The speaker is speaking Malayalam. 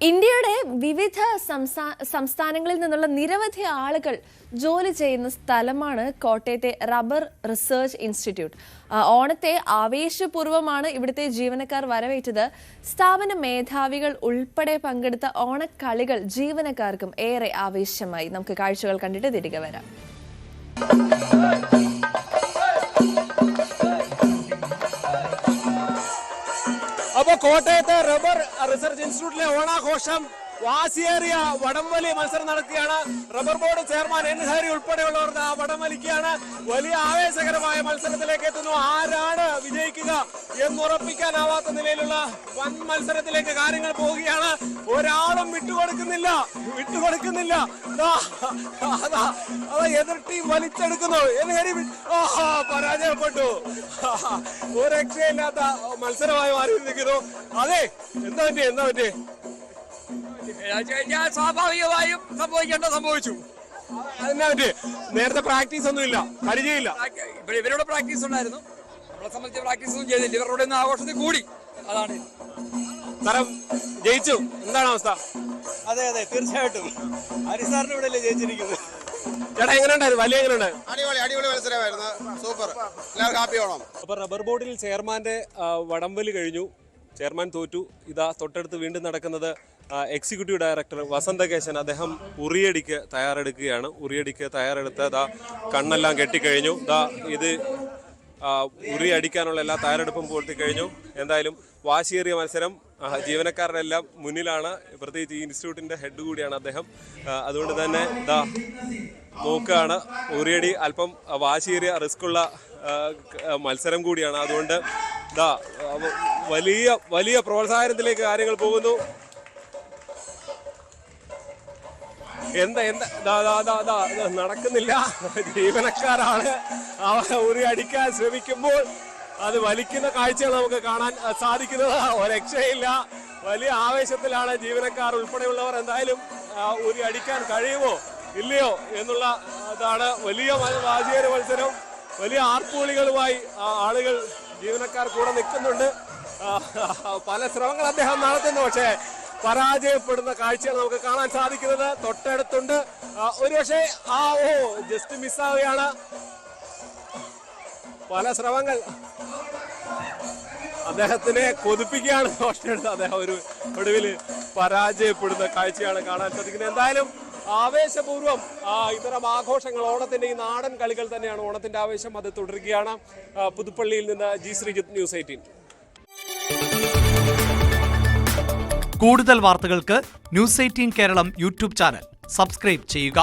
ഇന്ത്യയുടെ വിവിധ സംസ്ഥാനങ്ങളിൽ നിന്നുള്ള നിരവധി ആളുകൾ ജോലി ചെയ്യുന്ന സ്ഥലമാണ് കോട്ടയത്തെ റബ്ബർ റിസർച്ച് ഇൻസ്റ്റിറ്റ്യൂട്ട്. ഓണത്തെ ആവേശപൂർവ്വമാണ് ഇവിടുത്തെ ജീവനക്കാർ വരവേറ്റത്. സ്ഥാപന മേധാവികൾ ഉൾപ്പെടെ പങ്കെടുത്ത ഓണക്കളികൾ ജീവനക്കാർക്കും ഏറെ ആവേശമായി. നമുക്ക് കാഴ്ചകൾ കണ്ടിട്ട് തിരികെ വരാം. അപ്പോൾ കോട്ടയത്തെ റബ്ബർ റിസർച്ച് ഇൻസ്റ്റിറ്റ്യൂട്ടിലെ ഓണാഘോഷം വാശിയേറിയ വടംവലി മത്സരം നടക്കുകയാണ്. Rubber board chairman N Hari ഉൾപ്പെടെയുള്ളവർ വടംവലിക്കുകയാണ്. വലിയ ആവേശകരമായ മത്സരത്തിലേക്ക് എത്തുന്നു. ആരാണ് വിജയിക്കുക എന്നുറപ്പിക്കാനാവാത്ത നിലയിലുള്ള വൻ മത്സരത്തിലേക്ക് കാര്യങ്ങൾ പോവുകയാണ്. ഒരാളും വിട്ടുകൊടുക്കുന്നില്ല. അതാ എതിർ ടീം വലിച്ചെടുക്കുന്നു. എൻ ഹരി പരാജയപ്പെട്ടു. ഒരു രക്ഷയില്ലാത്ത മത്സരമായി മാറിയിരിക്കുന്നു. അതെ, എന്താ പറ്റി? സ്വാഭാവികമായും സംഭവിച്ചു. അതിനെ പറ്റി നേരത്തെ പ്രാക്ടീസ് ഒന്നുമില്ല, പരിചയമില്ല. ഇവരോട് പ്രാക്ടീസ് ഉണ്ടായിരുന്നു, നമ്മളെ സംബന്ധിച്ച് പ്രാക്ടീസ് ഒന്നും ചെയ്തില്ല. ഇവരുടെ ആഘോഷത്തിൽ കൂടി. അതാണ് തരം ജയിച്ചു. എന്താണ് അവസ്ഥ? അതെ, തീർച്ചയായിട്ടും ഹരിസാറിന് ഇവിടെ അല്ലേ ജയിച്ചിരിക്കുന്നത്. ചേട്ടാ, എങ്ങനെയുണ്ടായിരുന്നു? വലിയ എങ്ങനെയുണ്ടായിരുന്നു? അടിപൊളി മത്സരമായിരുന്നു. സൂപ്പർ. എല്ലാവർക്കും ഹാപ്പി ഓണം. അപ്പൊ റബ്ബർ ബോർഡിൽ ചെയർമാന്റെ വടംവലി കഴിഞ്ഞു. ചെയർമാൻ തോറ്റു. ഇതാ തൊട്ടടുത്ത് വീണ്ടും നടക്കുന്നത് എക്സിക്യൂട്ടീവ് ഡയറക്ടർ വസന്തകേശൻ. അദ്ദേഹം ഉറിയടിക്ക് തയ്യാറെടുത്ത് കണ്ണെല്ലാം കെട്ടിക്കഴിഞ്ഞു. ഇത് ഉറി അടിക്കാനുള്ള എല്ലാ തയ്യാറെടുപ്പും പൂർത്തിക്കഴിഞ്ഞു. എന്തായാലും വാശിയേറിയ മത്സരം. ജീവനക്കാരുടെ എല്ലാം മുന്നിലാണ്. പ്രത്യേകിച്ച് ഈ ഇൻസ്റ്റിറ്റ്യൂട്ടിന്റെ ഹെഡ് കൂടിയാണ് അദ്ദേഹം. അതുകൊണ്ട് തന്നെ നോക്കുകയാണ്. ഉറിയടി അല്പം വാശിയേറിയ റിസ്ക്കുള്ള മത്സരം കൂടിയാണ്. അതുകൊണ്ട് വലിയ പ്രോത്സാഹനത്തിലേക്ക് കാര്യങ്ങൾ പോകുന്നു. നടക്കുന്നില്ല. ജീവനക്കാരാണ് ഉറി അടിക്കാൻ ശ്രമിക്കുമ്പോൾ അത് വലിക്കുന്ന കാഴ്ചകൾ നമുക്ക് കാണാൻ സാധിക്കുന്നത്. രക്ഷയില്ല. വലിയ ആവേശത്തിലാണ് ജീവനക്കാർ ഉൾപ്പെടെയുള്ളവർ. എന്തായാലും ഉറി അടിക്കാൻ കഴിയുമോ ഇല്ലയോ എന്നുള്ള അതാണ് വലിയ വാശിയേറിയ മത്സരം. വലിയ ആർപ്പുവിളികളുമായി ആളുകൾ, ജീവനക്കാർ കൂടെ നിൽക്കുന്നുണ്ട്. പല ശ്രമങ്ങൾ അദ്ദേഹം നടത്തുന്നു, പക്ഷേ പരാജയപ്പെടുന്ന കാഴ്ചകൾ നമുക്ക് കാണാൻ സാധിക്കുന്നത്. തൊട്ടടുത്തുണ്ട്. ഒരുപക്ഷെ ജസ്റ്റ് മിസ്സാവുകയാണ്. പല ശ്രമങ്ങൾ അദ്ദേഹത്തിനെ കൊതിപ്പിക്കുകയാണ്. തൊട്ടടുത്ത് അദ്ദേഹം ഒടുവിൽ പരാജയപ്പെടുന്ന കാഴ്ചയാണ് കാണാൻ സാധിക്കുന്നത്. എന്തായാലും ആവേശപൂർവ്വം ഇത്തരം ആഘോഷങ്ങൾ, ഓണത്തിന്റെ ഈ നാടൻ കളികൾ തന്നെയാണ് ഓണത്തിന്റെ ആവേശം. അത് തുടരുകയാണ്. പുതുപ്പള്ളിയിൽ നിന്ന് ജി ശ്രീജിത്ത്, ന്യൂസ് 18. കൂടുതൽ വാർത്തകൾക്ക് news 18 Keralam YouTube channel subscribe ചെയ്യുക.